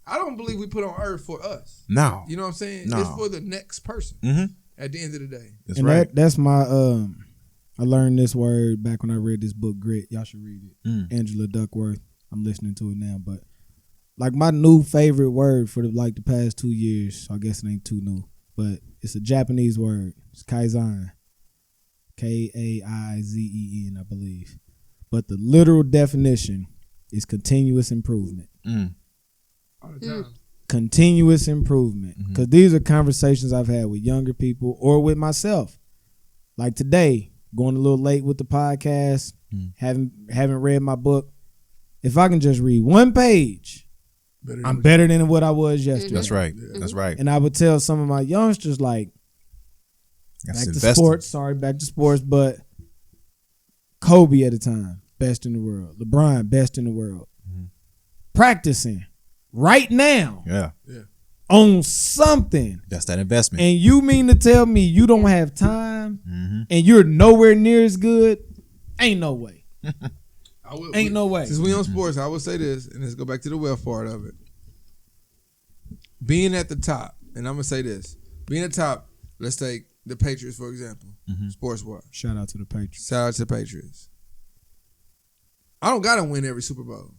I don't believe we put on earth for us. No. You know what I'm saying? No. It's for the next person at the end of the day. That's and right. that's my I learned this word back when I read this book, Grit. Y'all should read it. Angela Duckworth. I'm listening to it now, but like my new favorite word for the past 2 years, I guess it ain't too new, but it's a Japanese word. It's kaizen. Kaizen, I believe. But the literal definition is continuous improvement. All the time. Continuous improvement. Because these are conversations I've had with younger people or with myself. Like today, going a little late with the podcast, haven't read my book. If I can just read one page, I'm better than what I was yesterday. That's right. That's right. And I would tell some of my youngsters, like, back to sports, but Kobe at the time, best in the world. LeBron, best in the world. Practicing right now on something. That's that investment. And you mean to tell me you don't have time and you're nowhere near as good? Ain't no way. Ain't no way. Since we on sports, I will say this, and let's go back to the wealth part of it. Being at the top, and I'm going to say this. Being at the top, let's take the Patriots, for example, sports-wise. Shout out to the Patriots. Shout out to the Patriots. I don't got to win every Super Bowl.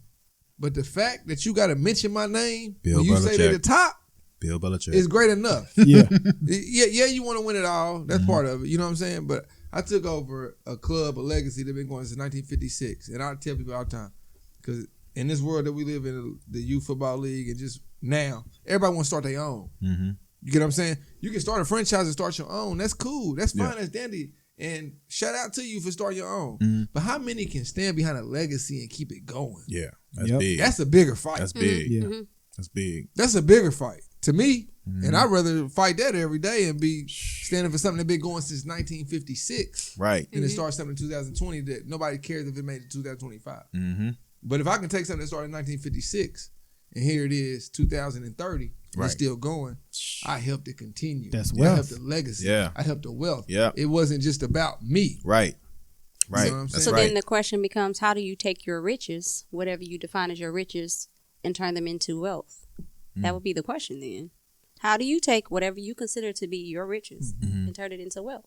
But the fact that you got to mention my name when you say they're the top Bill Belichick is great enough. Yeah, you want to win it all. That's part of it. You know what I'm saying? But I took over a club, a legacy that's been going since 1956. And I tell people all the time, because in this world that we live in, the youth football league, and just now, everybody want to start their own. You get what I'm saying? You can start a franchise and start your own. That's cool. That's fine. That's dandy. And shout out to you for starting your own. But how many can stand behind a legacy and keep it going? Yeah, that's big. That's a bigger fight. That's big. Yeah. That's big. That's a bigger fight to me. And I'd rather fight that every day and be standing for something that's been going since 1956. Right. And it starts something in 2020 that nobody cares if it made it to 2025. But if I can take something that started in 1956 and here it is 2030 and it's still going, I helped it continue. That's I wealth. helped the legacy. Yeah. I helped the wealth. Yeah. It wasn't just about me. Right. Right. You know what I'm saying? That's So right. then the question becomes, how do you take your riches, whatever you define as your riches, and turn them into wealth? That would be the question then. How do you take whatever you consider to be your riches and turn it into wealth?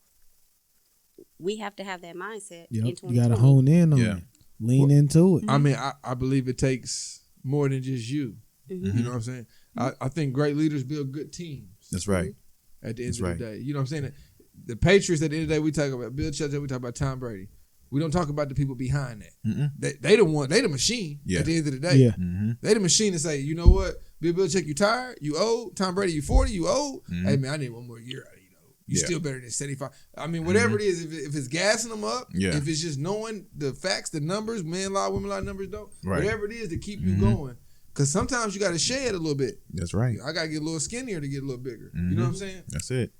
We have to have that mindset in 2020. You got to hone in on it. Lean into it. I mean, I believe it takes more than just you. You know what I'm saying? I think great leaders build good teams. That's right. At the end of the day. You know what I'm saying? The Patriots, at the end of the day, we talk about Bill Belichick, we talk about Tom Brady. We don't talk about the people behind that. They the one. They the machine at the end of the day. Yeah. They the machine to say, you know what? Bill Belichick, you tired? You old? Tom Brady, you 40? You old? Hey, man, I need one more year out of you. You still better than 75. I mean, whatever it is, if it's gassing them up, if it's just knowing the facts, the numbers, men lie, women lie, numbers don't, whatever it is to keep you going. Because sometimes you got to shed a little bit. That's right. I got to get a little skinnier to get a little bigger. You know what I'm saying? That's it.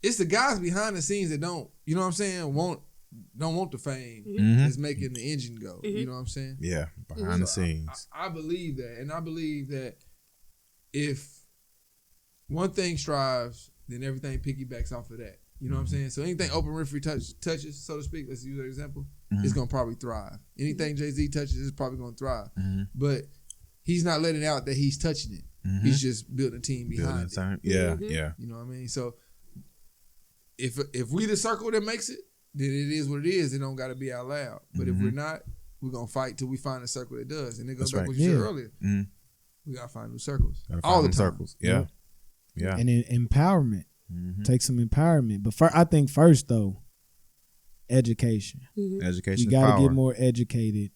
It's the guys behind the scenes that don't, you know what I'm saying, don't want the fame that's making the engine go. You know what I'm saying? Yeah, behind the scenes. I believe that. And I believe that if one thing strives, then everything piggybacks off of that. You know what I'm saying? So anything Oprah Winfrey touches, so to speak, let's use that example, it's going to probably thrive. Anything Jay-Z touches is probably going to thrive. But he's not letting out that he's touching it. He's just building a team behind it. Yeah, yeah. You know what I mean? So if we the circle that makes it, then it is what it is. It don't got to be out loud. But if we're not, we're going to fight till we find a circle that does. And it goes back to what you said earlier. We got to find new circles. All the circles. Yeah. Yeah. And empowerment. Take some empowerment. But I think first, though, education. Education You got power. to get more educated.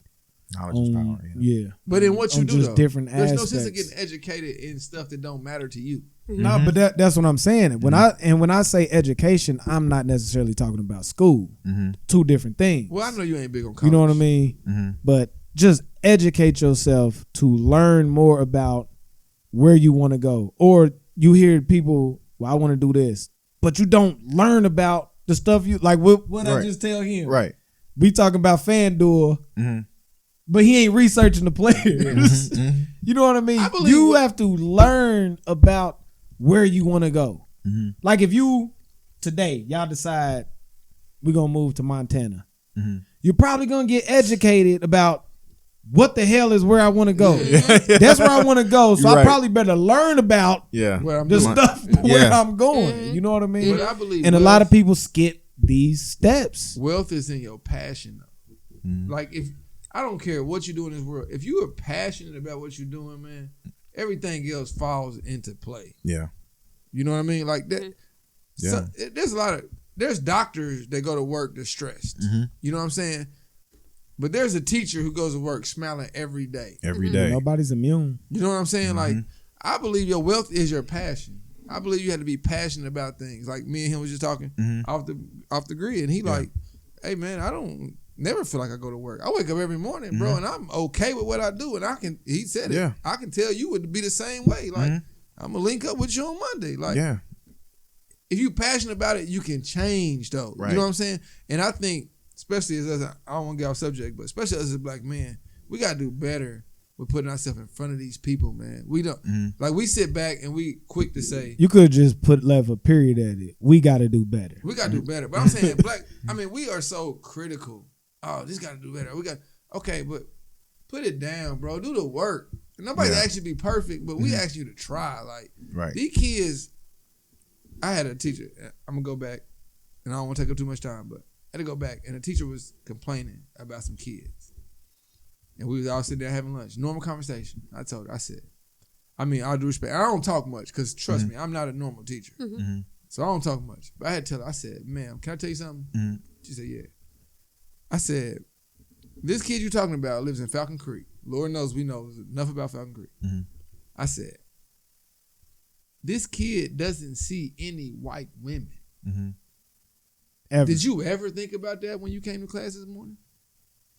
Knowledge is power. Yeah. But in what you do, just though, different there's aspects. no sense of getting educated in stuff that don't matter to you. No, but that's what I'm saying. When I say education, I'm not necessarily talking about school. Two different things. Well, I know you ain't big on college. You know what I mean? But just educate yourself to learn more about where you want to go. Or you hear people, well, I want to do this, but you don't learn about the stuff you like. What I just tell him, right? We talking about FanDuel, but he ain't researching the players. You know what I mean? You have to learn about where you want to go. Like if you today y'all decide we're gonna move to Montana, you're probably gonna get educated about what the hell is where I want to go? That's where I want to go. So I probably better learn about the stuff where I'm going. You know what I mean? But I believe and a lot of people skip these steps. Wealth is in your passion, though. Like, if I don't care what you do in this world, if you are passionate about what you're doing, man, everything else falls into play. Yeah. You know what I mean? Like that. So, there's doctors that go to work that's stressed. You know what I'm saying? But there's a teacher who goes to work smiling every day. Every day. Nobody's immune. You know what I'm saying? Like, I believe your wealth is your passion. I believe you have to be passionate about things. Like me and him was just talking off the grid, and he like, hey man, I don't never feel like I go to work. I wake up every morning, bro, and I'm okay with what I do, and he said it. I can tell you would be the same way. Like, I'm gonna link up with you on Monday. Like, if you passionate about it, you can change though. Right. You know what I'm saying? And I think, especially as I don't want to get off subject, but especially as a black man, we gotta do better with putting ourselves in front of these people, man. We don't like we sit back and we quick to say you could just left a period at it. We gotta do better. We gotta do better. But I'm saying we are so critical. Oh, this gotta do better. Okay, but put it down, bro. Do the work. Nobody's asked you to be perfect, but we ask you to try. Like these kids, I had a teacher. I'm gonna go back, and I don't want to take up too much time, but I had to go back, and the teacher was complaining about some kids. And we was all sitting there having lunch. Normal conversation. I told her, I said, I mean, all due respect, I don't talk much because trust me, I'm not a normal teacher. So I don't talk much. But I had to tell her, I said, ma'am, can I tell you something? She said, yeah. I said, this kid you're talking about lives in Falcon Creek. Lord knows we know enough about Falcon Creek. I said, this kid doesn't see any white women. Ever. Did you ever think about that when you came to class this morning?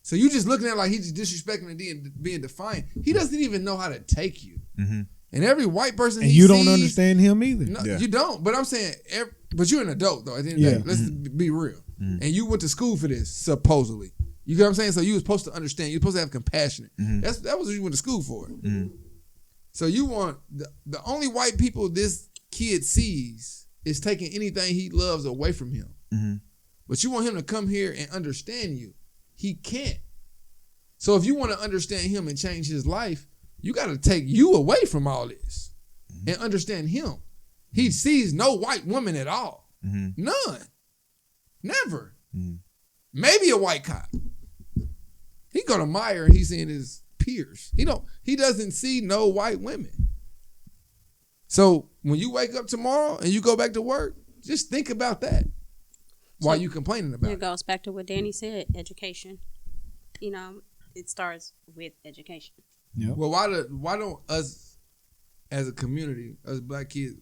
So you just looking at it like he's just disrespecting and being defiant. He doesn't even know how to take you. And every white person and you don't understand him either. No, you don't. But I'm saying, but you're an adult though. At the end of the day, let's be real. And you went to school for this, supposedly. You get what I'm saying? So you were supposed to understand. You're supposed to have compassion. That was what you went to school for. So you want the only white people this kid sees is taking anything he loves away from him. But you want him to come here and understand you. He can't. So if you want to understand him and change his life, you got to take you away from all this and understand him. He sees no white woman at all. None. Never. Maybe a white cop. He go to Meyer and he's seeing his peers. He doesn't see no white women. So when you wake up tomorrow and you go back to work, just think about that. Why you complaining about it? It goes back to what Danny said, education. It starts with education. Yep. Well, why don't us as a community, us black kids,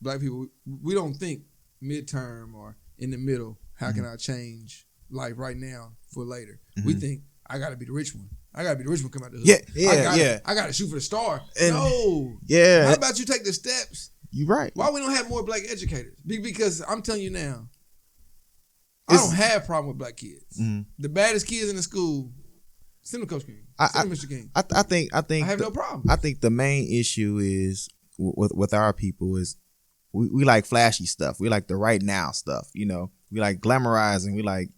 black people, we don't think midterm or in the middle, how can I change life right now for later? We think, I got to be the rich one. I got to be the rich one come out the hood. I got to shoot for the star. And no. Yeah. How about you take the steps? You're right. Why we don't have more black educators? Because I'm telling you now, I don't have a problem with black kids. The baddest kids in the school, send them Coach King. Send them Mr. King. I think I have no problem. I think the main issue is with our people is we like flashy stuff. We like the right now stuff. We like glamorizing. We like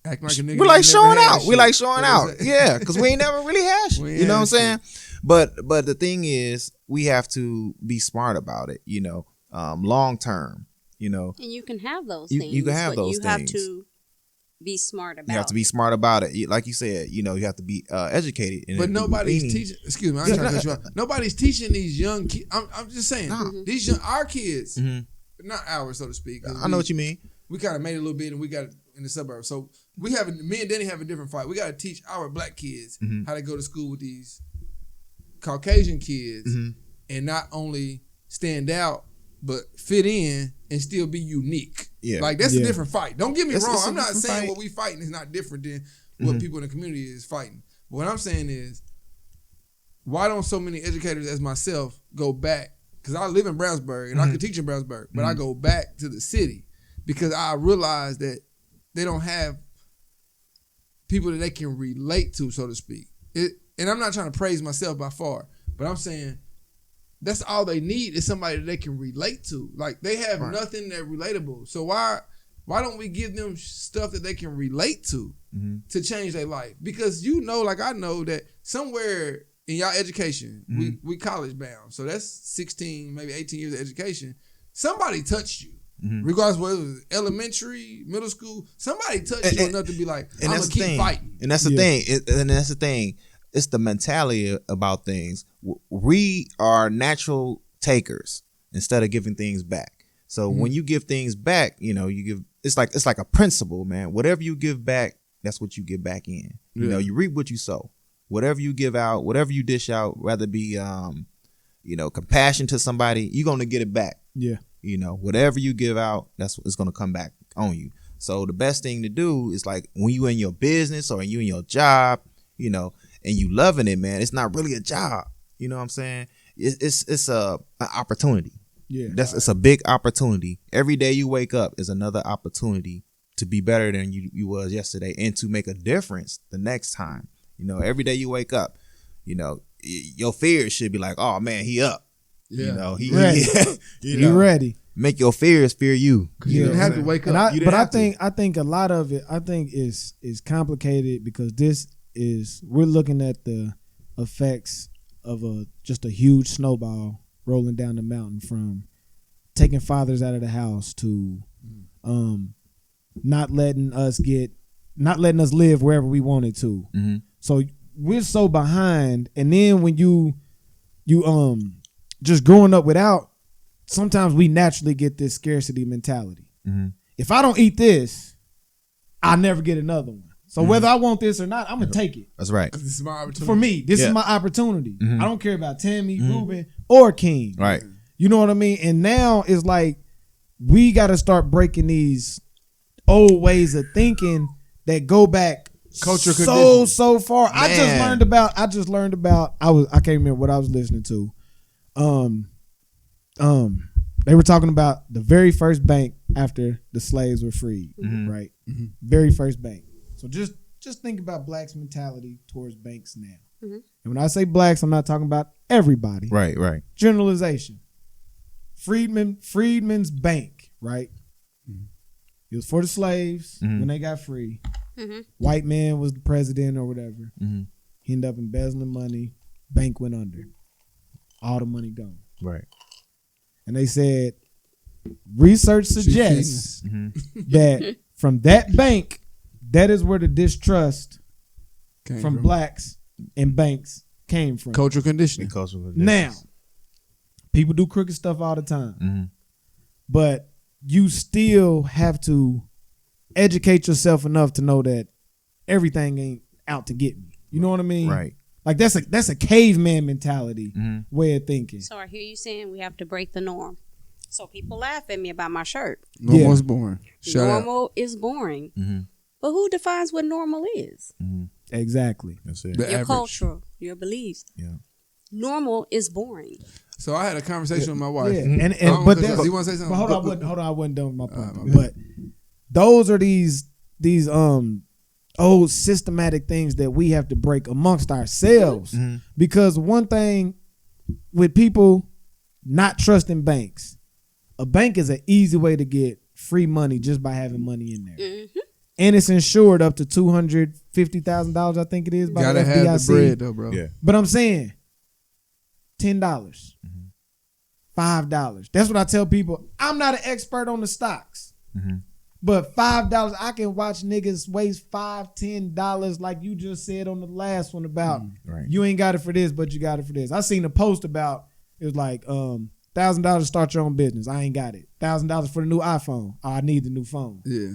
acting like a nigga. We like showing out. We like showing out. Yeah, because we ain't never really had shit. You know what I'm saying? But the thing is, we have to be smart about it. Long term. And you can have those things. You can have those things. You have to be smart about it. You have to be smart about it. Like you said, you have to be educated. But nobody's teaching. Excuse me, I'm trying to cut you off. Nobody's teaching these young kids. I'm just saying, these our kids, not ours, so to speak. I know what you mean. We kind of made it a little bit, and we got it in the suburbs. So me and Danny have a different fight. We got to teach our black kids how to go to school with these Caucasian kids, and not only stand out, but fit in and still be unique. Yeah. Like, that's a different fight. Don't get me wrong. I'm not saying what we fighting is not different than what people in the community is fighting. But what I'm saying is, why don't so many educators as myself go back? Because I live in Brownsburg and I could teach in Brownsburg, but I go back to the city because I realize that they don't have people that they can relate to, so to speak. And I'm not trying to praise myself by far, but I'm saying that's all they need is somebody that they can relate to. Like, they have nothing that relatable. So why Why don't we give them stuff that they can relate to change their life? Because like I know that somewhere in y'all education, we college bound. So that's 16, maybe 18 years of education. Somebody touched you. Regardless of whether it was elementary, middle school, somebody touched you enough to be like, I'm going to keep fighting. And that's the thing. And that's the thing. It's the mentality about things. We are natural takers instead of giving things back. So when you give things back, you give, it's like a principle, man. Whatever you give back, that's what you get back in. Yeah. You reap what you sow. Whatever you give out, whatever you dish out, whether it be, compassion to somebody, you're going to get it back. Yeah. Whatever you give out, it's going to come back on you. So the best thing to do is like when you in your business or you in your job, and you loving it, man, it's not really a job. You know what I'm saying? It's an opportunity. Yeah. It's a big opportunity. Every day you wake up is another opportunity to be better than you was yesterday and to make a difference the next time. Every day you wake up, your fears should be like, oh man, he up. Yeah. He ready. He ready. Make your fears fear you. You didn't have to wake up. I think a lot of it, is complicated because we're looking at the effects of just a huge snowball rolling down the mountain, from taking fathers out of the house to not letting us live wherever we wanted to. Mm-hmm. So we're so behind, and then when you just growing up without, sometimes we naturally get this scarcity mentality. Mm-hmm. If I don't eat this, I'll never get another one. So whether I want this or not, I'm gonna take it. That's right. This is my opportunity. For me, this is my opportunity. Mm-hmm. I don't care about Tammy, Ruben, or King. Right. You know what I mean? And now it's like we got to start breaking these old ways of thinking that go back Culture so far. Man. I just learned about I can't remember what I was listening to. They were talking about the very first bank after the slaves were freed, right? Mm-hmm. Very first bank. So just think about blacks' mentality towards banks now. Mm-hmm. And when I say blacks, I'm not talking about everybody. Right. Generalization. Freedmen's Bank, right? Mm-hmm. It was for the slaves when they got free. Mm-hmm. White man was the president or whatever. Mm-hmm. He ended up embezzling money. Bank went under. All the money gone. Right. And they said, research suggests that from that bank, that is where the distrust from blacks and banks came from. Cultural conditioning. Now, people do crooked stuff all the time. But you still have to educate yourself enough to know that everything ain't out to get me. You know what I mean? Right. Like that's a caveman mentality way of thinking. So I hear you saying we have to break the norm. So people laugh at me about my shirt. Normal is boring. Normal is boring. But who defines what normal is? Exactly. That's it. Your average. Culture, your beliefs. Yeah. Normal is boring. So I had a conversation with my wife. Yeah. But you want to say something? But hold on, I wasn't done with my point. But those are these old systematic things that we have to break amongst ourselves. Because one thing with people not trusting banks, a bank is an easy way to get free money just by having money in there. And it's insured up to $250,000, I think it is, by the FDIC. Gotta have the bread though, bro. Yeah. But I'm saying $10, $5. That's what I tell people. I'm not an expert on the stocks. But $5, I can watch niggas waste $5, $10 like you just said on the last one about you ain't got it for this, but you got it for this. I seen a post about, it was like $1,000 to start your own business. I ain't got it. $1,000 for the new iPhone. Oh, I need the new phone. Yeah.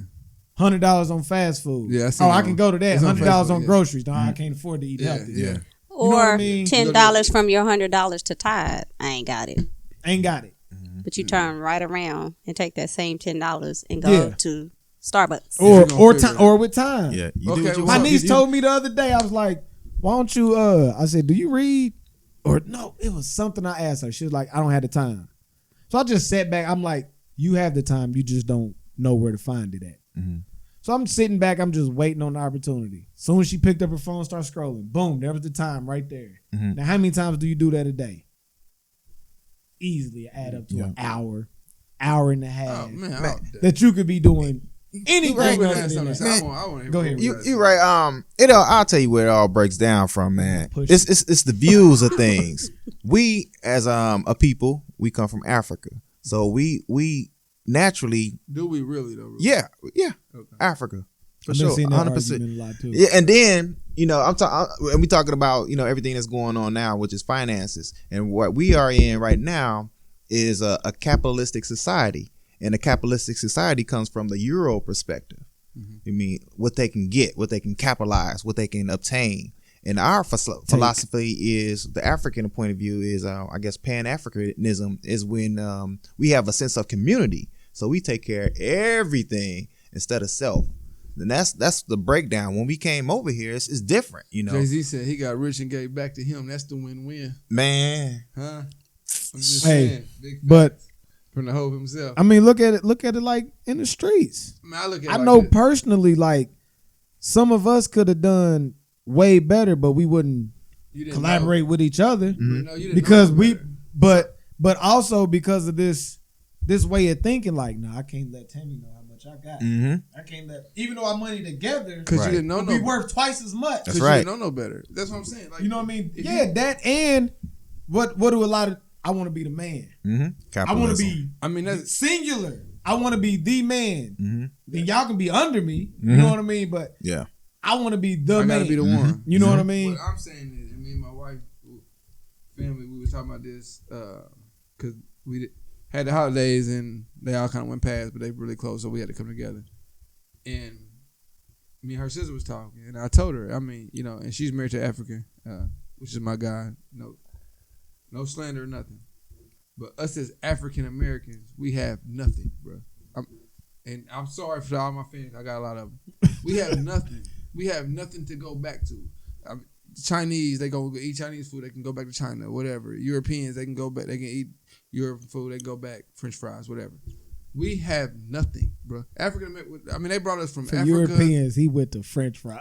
$100 on fast food. Yeah. I can go to that. $100 on groceries. No, I can't afford to eat healthy. Yeah. Or you know I mean? $10 from your $100 to Tide. I ain't got it. But you turn right around and take that same $10 and go to Starbucks. Or with time. Yeah. My niece told me the other day, I was like, why don't you, I said, do you read? Or no, it was something I asked her. She was like, I don't have the time. So I just sat back. I'm like, you have the time. You just don't know where to find it at. So I'm sitting back. I'm just waiting on the opportunity. Soon as she picked up her phone, started scrolling. Boom, there was the time right there. Now, how many times do you do that a day? Easily add up to an hour and a half that you could be doing anything Right. other than Man, that. I want to Go ahead. You right. I'll tell you where it all breaks down from, man. Push It's the views of things. We as a people, we come from Africa, so we naturally, Do we really though? Ruben? yeah, Okay. Africa for I've been sure, seeing that 100%. argument a lot too. Yeah, and then and we talking about everything that's going on now, which is finances, and what we are in right now is a capitalistic society, and a capitalistic society comes from the Euro perspective. I mean, what they can get, what they can capitalize, what they can obtain. And our philosophy is, the African point of view is, I guess, Pan-Africanism is when we have a sense of community, so we take care of everything instead of self. And that's the breakdown. When we came over here, it's different, Jay-Z said he got rich and gave back to him. That's the win-win, man. huh? I'm just Hey, saying, big but facts from the Hope himself. I mean, look at it like in the streets. I mean, I look at. it I like know this. personally, like some of us could have done way better, but we wouldn't You didn't collaborate with each other know. You didn't because know we. better. But also because of this way of thinking, like, no, I can't let Tammy know how much I got. I can't let, even though our money together, Because Right. you didn't know would no be worth twice as much. That's Because right. you didn't know no better. That's what I'm saying. Like, You know what I mean? if Yeah, you- that and what do a lot of, I want to be the man. I want to be I mean, that's singular. I want to be the man. Then y'all can be under me. You Mm-hmm. know what I mean? But Yeah. I want to be the I man. gotta be the one. You know what I mean? What I'm saying is, me and my wife, family, we was talking about this because we had the holidays and they all kind of went past, but they were really close, so we had to come together. And me and her sister was talking, and I told her, I mean, and she's married to an African, which is my guy. No slander or nothing. But us as African Americans, we have nothing, bro. And I'm sorry for all my fans. I got a lot of them. We have nothing. We have nothing to go back to. Chinese, they go eat Chinese food. They can go back to China, whatever. Europeans, they can go back. They can eat European food. They can go back, French fries, whatever. We have nothing, bro. African, I mean, they brought us from For Africa. Europeans, he went to French fries.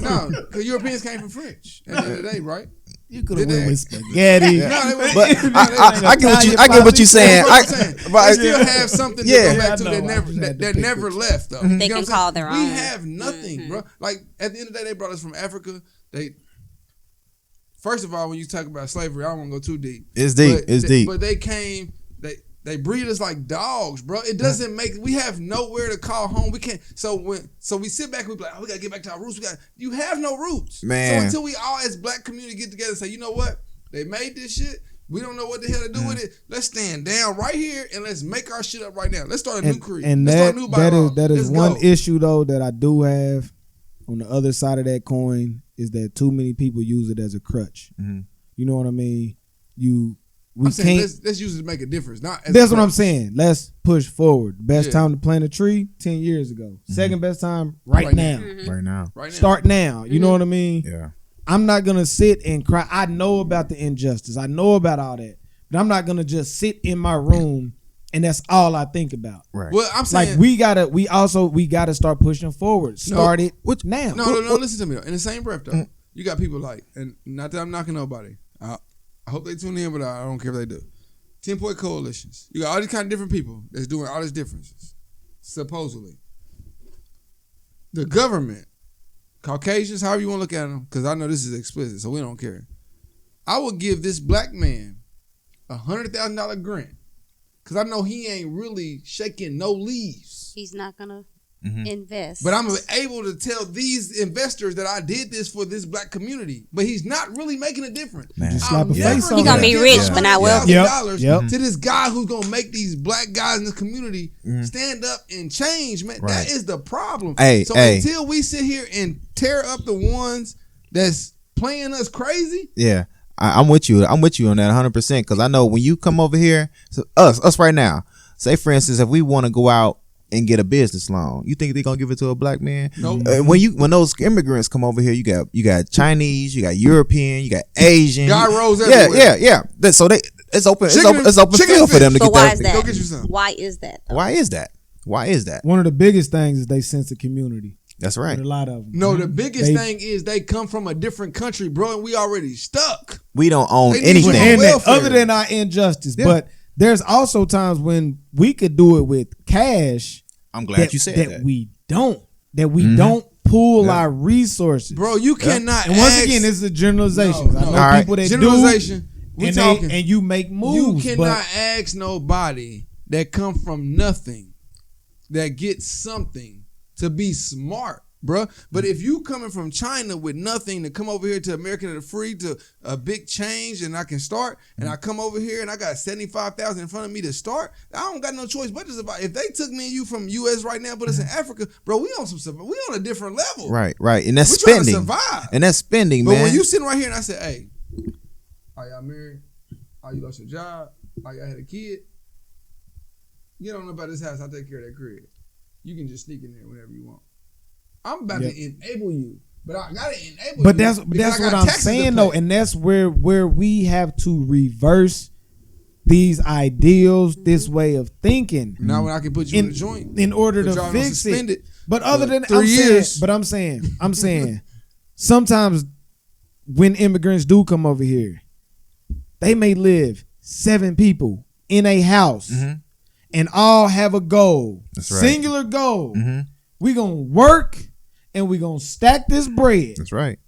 No, because Europeans came from French at the end of the day, right? You could have Did went they? with spaghetti. No, they were, But no, I get what you're saying. That's what I'm saying. They still have something to Yeah. go back to Yeah, I know. that I just had to that pick never with you. left, though. They You know can what I'm call saying? their We own. have nothing, bro. Like, at the end of the day, they brought us from Africa. First of all, when you talk about slavery, I don't want to go too deep. It's deep. It's deep. But they came, they breed us like dogs, bro. It doesn't we have nowhere to call home. We can't. So we sit back, we be like, oh, we gotta get back to our roots. You have no roots, Man. So until we all as black community get together and say, you know what, they made this shit. We don't know what the hell to do with it. Let's stand down right here and let's make our shit up right now. Let's start a new creed. And Let's start a new bylaw. that is Let's one go. issue though that I do have on the other side of that coin is that too many people use it as a crutch. You know what I mean? We I'm saying can't. let's use it to make a difference. Not as That's a what I'm crutch. saying. Let's push forward. Best Yeah. time to plant a tree 10 years ago. Second best time right now. Right now. Right now. Start now. You know what I mean? Yeah. I'm not gonna sit and cry. I know about the injustice. I know about all that, but I'm not gonna just sit in my room and that's all I think about. Right. Well, I'm saying Like we gotta start pushing forward. Start it now. No, listen to me though. In the same breath though, you got people like, and not that I'm knocking nobody. I hope they tune in, but I don't care if they do. 10-point coalitions. You got all these kind of different people that's doing all these differences. Supposedly. The government, Caucasians, however you want to look at them, because I know this is explicit, so we don't care. I would give this black man $100,000 grant, because I know he ain't really shaking no leaves. He's not gonna invest. But I'm able to tell these investors that I did this for this black community. But he's not really making a difference. Man. Just slap I'm a never face on He gonna be give rich, but not wealthy. $100,000 Yep. to this guy who's gonna make these black guys in this community stand up and change, man. Right. That is the problem. Hey, hey. Until we sit here and tear up the ones that's playing us crazy, Yeah. I'm with you. I'm with you on that 100% because I know when you come over here, so us right now, say for instance, if we want to go out and get a business loan, you think they're gonna give it to a black man? Nope. When those immigrants come over here, you got Chinese, you got European, you got Asian, God rolls everywhere. Yeah. So it's open Chicken- it's open chicken field for them to But get why that. is that? Go get you some. Why is that? though? Why is that? Why is that? One of the biggest things is they sense of community. That's right. With a lot of them. No, the biggest They- thing is they come from a different country, bro, and we already stuck. We don't own They need you anything. on And that, welfare. other than our injustice, Yeah. but there's also times when we could do it with cash I'm glad you said that. we don't pull our resources, bro. You cannot. And once again, this is a generalization. No, I know people that generalization. do, and you make moves. You cannot ask nobody that come from nothing, that gets something, to be smart, bro. But if you coming from China with nothing to come over here to America to free to a big change, and I can start, and I come over here and I got 75,000 in front of me to start, I don't got no choice but just about. If they took me and you from U.S. right now, but us in Africa, bro, we on a different level. Right, and that's we spending. Trying to survive. And that's spending, but man. But when you sitting right here and I said, hey, are y'all married? Are you lost your job? Are y'all had a kid? Get on about this house, I'll take care of that crib. You can just sneak in there whenever you want. I'm about to enable you, but I gotta enable you. But that's what I'm saying though, and that's where we have to reverse these ideals, this way of thinking. Now when I can put you in the joint in order to fix it. But other than 3 years, I'm saying, sometimes when immigrants do come over here, they may live 7 people in a house. And all have a goal. That's right. Singular goal. We gonna work and we gonna stack this bread. That's right.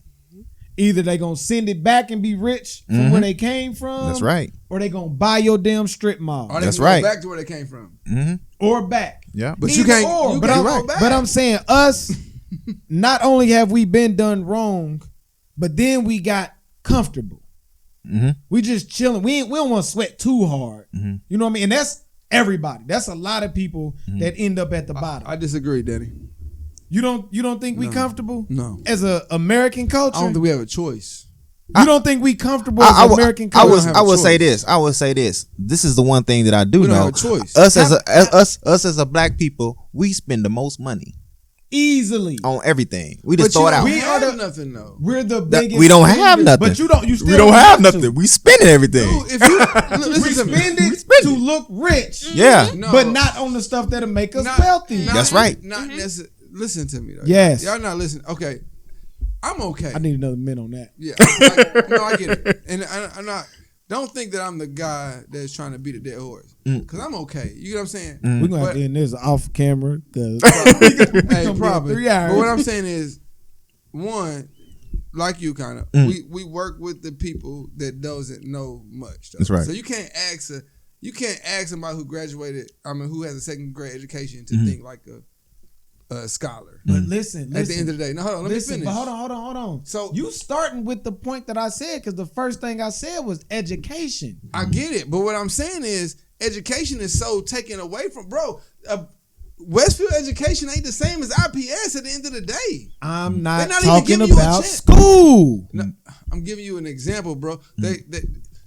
Either they gonna send it back and be rich from where they came from. That's right. Or they gonna buy your damn strip mall. Or they can go back to where they came from. Or back. Yeah. But you can't. But I'm saying us. Not only have we been done wrong, but then we got comfortable. We just chilling. We don't want to sweat too hard. You know what I mean? And that's everybody. That's a lot of people that end up at the bottom. I disagree, Danny. You don't think we comfortable? No. As a American culture? I don't think we have a choice. You don't think we comfortable as American culture? I would say this. This is the one thing that I do know. We don't have a choice. Us as a black people, we spend the most money. Easily. On everything. We just throw it out. We have nothing though. We're the biggest. We don't have nothing. But you still we don't have nothing. We spending everything. Dude, if you we spend it to look rich. Yeah. But not on the stuff that'll make us wealthy. That's right. Not necessarily. Listen to me though. Yes. Y'all not listening. Okay. I'm okay. I need another minute on that. Yeah. No, I get it. And I'm not. Don't think that I'm the guy that's trying to beat a dead horse. Because I'm okay. You know what I'm saying? We're going to have to end this off camera. Probably. 3 hours. But what I'm saying is, one, like you kind of, we work with the people that doesn't know much. Though. That's right. So you can't ask somebody who graduated, who has a second grade education to think like a scholar. But listen. At the end of the day. No, hold on. Let me finish. But hold on. So you starting with the point that I said, because the first thing I said was education. I get it. But what I'm saying is education is so taken away from, bro. Westfield education ain't the same as IPS at the end of the day. I'm not talking about school. No, I'm giving you an example, bro.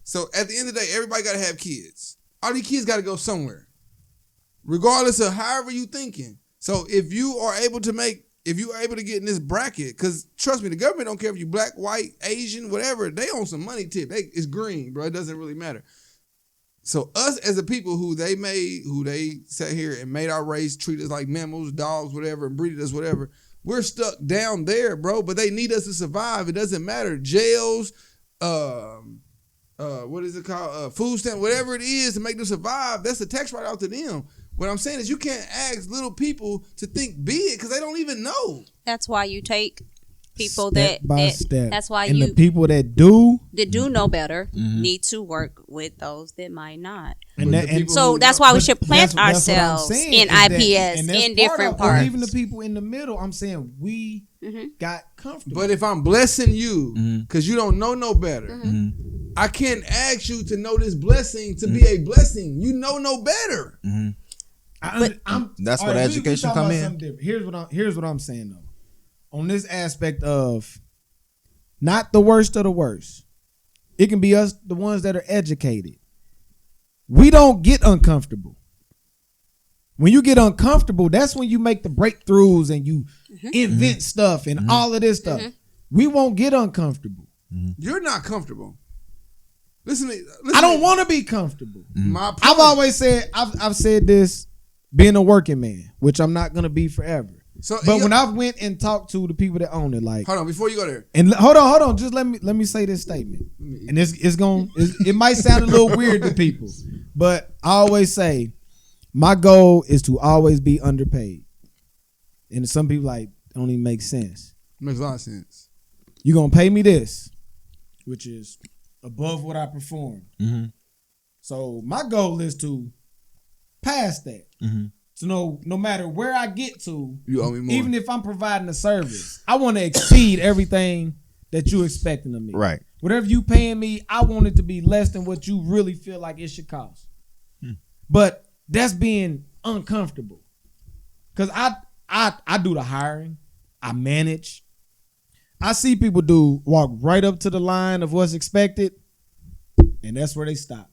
So at the end of the day, everybody got to have kids. All these kids got to go somewhere. Regardless of however you thinking. So if you are able to get in this bracket, because trust me, the government don't care if you black, white, Asian, whatever. They own some money tip. It's green, bro. It doesn't really matter. So us as a people who they sat here and made our race, treat us like mammals, dogs, whatever, and breeded us, whatever. We're stuck down there, bro. But they need us to survive. It doesn't matter. Jails, what is it called? Food stamp, whatever it is to make them survive. That's a tax write out to them. What I'm saying is you can't ask little people to think big because they don't even know. That's why you take people step by that step. That's why the people that do know better need to work with those that might not. So that's why we should plant ourselves in IPS in different parts. Or even the people in the middle, I'm saying we got comfortable. But if I'm blessing you because you don't know no better, I can't ask you to know this blessing to be a blessing. You know no better. That's where the education come in. Here's what I'm saying though. On this aspect of not the worst of the worst, it can be us, the ones that are educated. We don't get uncomfortable. When you get uncomfortable, that's when you make the breakthroughs and you invent stuff and all of this stuff. We won't get uncomfortable. You're not comfortable. Listen I don't want to be comfortable. My point. I've always said, I've said this, being a working man, which I'm not going to be forever. But when I went and talked to the people that own it, like, hold on, before you go there, and hold on, just let me say this statement, and it might sound a little weird to people, but I always say, My goal is to always be underpaid. And some people like don't even make sense. Makes a lot of sense. You're gonna pay me this, which is above what I performed. Mm-hmm. So my goal is to pass that. Mm-hmm. So no matter where I get to, You owe me more. even if I'm providing a service, I want to exceed everything that you expecting of me. Right. Whatever you paying me, I want it to be less than what you really feel like it should cost. But that's being uncomfortable. Cause I do the hiring, I manage. I see people walk right up to the line of what's expected, and that's where they stop.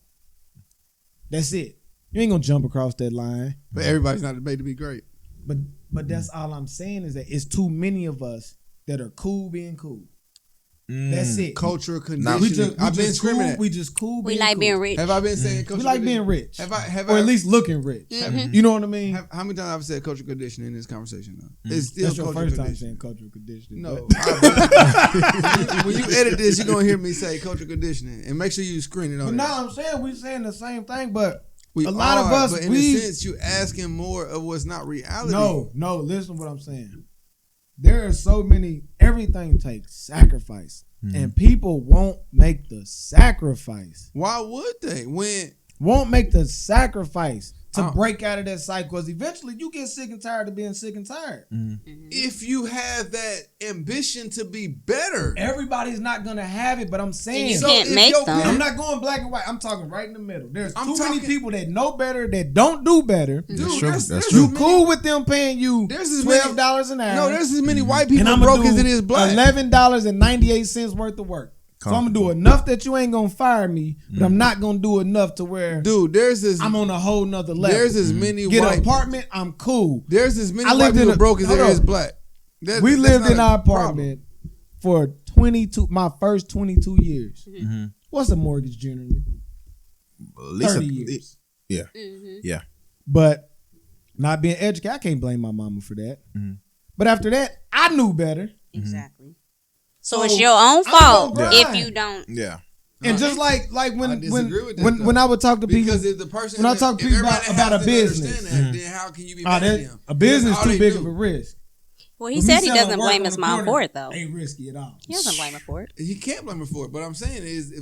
That's it. You ain't gonna jump across that line. But everybody's not made to be great. But that's all I'm saying is that it's too many of us that are cool being cool. That's it. Cultural conditioning. I've been screaming cool, that. we just cool. We being like cool. being rich. Have I been saying cultural We like being conditioning? rich. Have or I at least looking rich. You know what I mean? how many times I've said cultural conditioning in this conversation though? It's still That's your cultural first time conditioning. saying cultural conditioning. No. but- When you edit this, you're gonna hear me say cultural conditioning. And make sure you screen it on But there. now I'm saying we saying the same thing, but We a lot of are, us, but in a sense, you asking more of what's not reality. No, listen to what I'm saying. There are so many, everything takes sacrifice. And people won't make the sacrifice. Why would they? Won't make the sacrifice to Oh. break out of that cycle, because eventually you get sick and tired of being sick and tired. If you have that ambition to be better, Everybody's not gonna have it, but I'm saying You can't if make your them. I'm not going black and white. I'm talking right in the middle. There's I'm too many talking- people that know better, that don't do better. dude, That's true. there's That's You true. cool with them paying you There's as many- $12 an hour? No, there's as many white people and I'm broke gonna as do it is black. $11.98 worth of work. So I'm gonna do enough that you ain't gonna fire me, but I'm not gonna do enough to where Dude, there's as I'm on a whole nother level. there's as many Get white an apartment, I'm cool. There's as many I white lived in people a- broke as there hold is on. black. We That's lived not in a our problem. apartment for 22, my first 22 years. What's a mortgage generally? At least 30 years. Yeah. Yeah. But not being educated, I can't blame my mama for that. But after that, I knew better. Exactly. So So, it's your own I'm fault gonna if grind. you don't. Yeah. And just like I when disagree with that, when I would talk to people, Because if the person, when I talk to if people everybody about a has to business, understand that, then how can you be mad at that, them? a business That's all too they big do. of a risk. Well, he When said we he selling doesn't work blame on his the mom corner, for it though. Ain't risky at all. He doesn't blame her for it. He can't blame her for it. But I'm saying is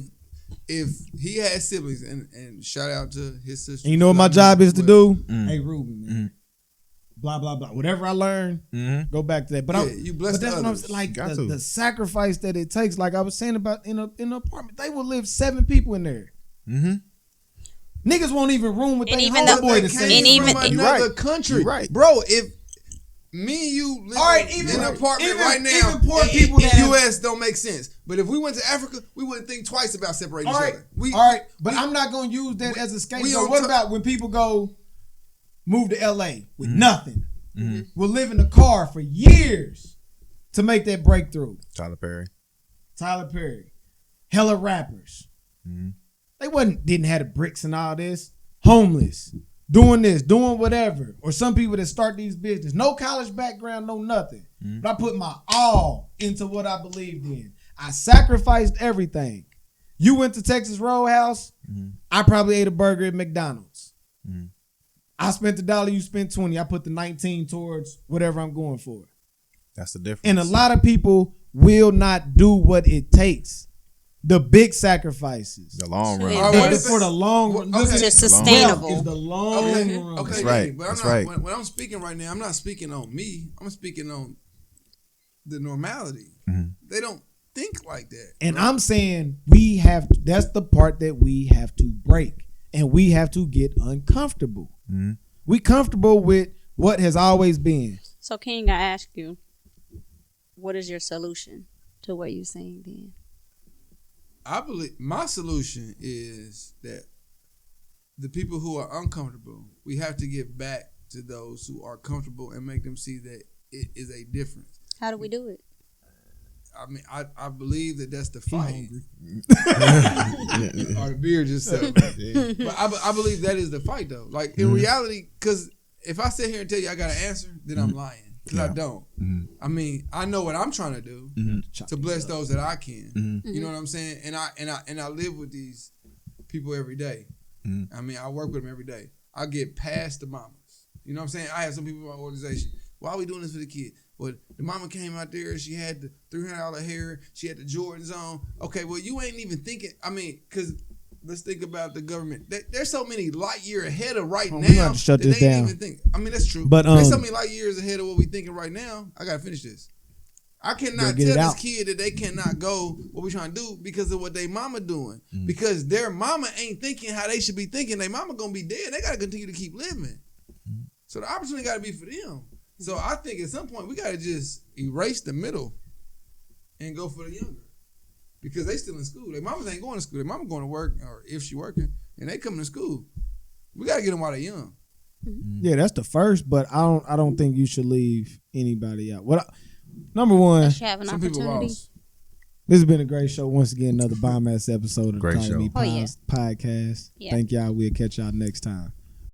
if he had siblings and shout out to his sister. And you know what my job is to do? Mm. Hey, Ruben, man. Blah, blah, blah. Whatever I learn, go back to that. But, Yeah, you bless but the that's what I'm others. saying. Like Got to. the sacrifice that it takes. Like I was saying about in an apartment, they will live 7 people in there. Niggas won't even room with And their even the- homeboy to They say. came and even- from You're another right. country. You're right. Bro, if me and you live All right, in even- an apartment even- right now, even poor in people that the have- U.S. don't make sense. But if we went to Africa, we wouldn't think twice about separating All each right, other. all right. But I'm not gonna use that as a we scapegoat. don't What ta- about when people go move to LA with nothing? Will live in a car for years to make that breakthrough. Tyler Perry. Tyler Perry, hella rappers. They didn't have the bricks and all this. Homeless, doing this, doing whatever. Or some people that start these business, no college background, no nothing. But I put my all into what I believed in. I sacrificed everything. You went to Texas Roadhouse. I probably ate a burger at McDonald's. I spent $1, you spent 20. I put the 19 towards whatever I'm going for. That's the difference. And a lot of people will not do what it takes. The big sacrifices. The long So run. it All right, what is if For the long Well, run. okay. Listen, Just wealth sustainable. is the long Okay, run. okay, That's right. But That's I'm not, right. When I'm speaking right now, I'm not speaking on me. I'm speaking on the normality. They don't think like that. And I'm saying that's the part that we have to break. And we have to get uncomfortable. We comfortable with what has always been. So King, I ask you, what is your solution to what you're saying then? I believe my solution is that the people who are uncomfortable, we have to get back to those who are comfortable and make them see that it is a difference. How do we do it? I mean, I believe that that's the fight. Or the beer just said. But I believe that is the fight, though. Like, in reality, because if I sit here and tell you I got an answer, then I'm lying. Because I don't. I mean, I know what I'm trying to do to bless those that I can. You know what I'm saying? And I live with these people every day. I mean, I work with them every day. I get past the mamas. You know what I'm saying? I have some people in my organization. Why are we doing this for the kid? Well, the mama came out there. She had the $300 hair. She had the Jordans on. Okay, well, you ain't even thinking. I mean, because let's think about the government. There's so many light year ahead of right now. We have to shut this down. Even think. I mean, that's true. But there's so many light years ahead of what we thinking right now. I gotta finish this. I cannot tell this kid that they cannot go what we trying to do because of what they mama doing. Because their mama ain't thinking how they should be thinking. Their mama gonna be dead. They gotta continue to keep living. So the opportunity gotta be for them. So I think at some point we gotta just erase the middle and go for the younger. Because they still in school. Their mamas ain't going to school. Their mama going to work, or if she working, and they coming to school. We gotta get them while they young. Yeah, that's the first, but I don't think you should leave anybody out. Number one, some people lost. This has been a great show. Once again, another bomb ass episode of the Great Talk to show. Me podcast. Yeah. Thank y'all. We'll catch y'all next time.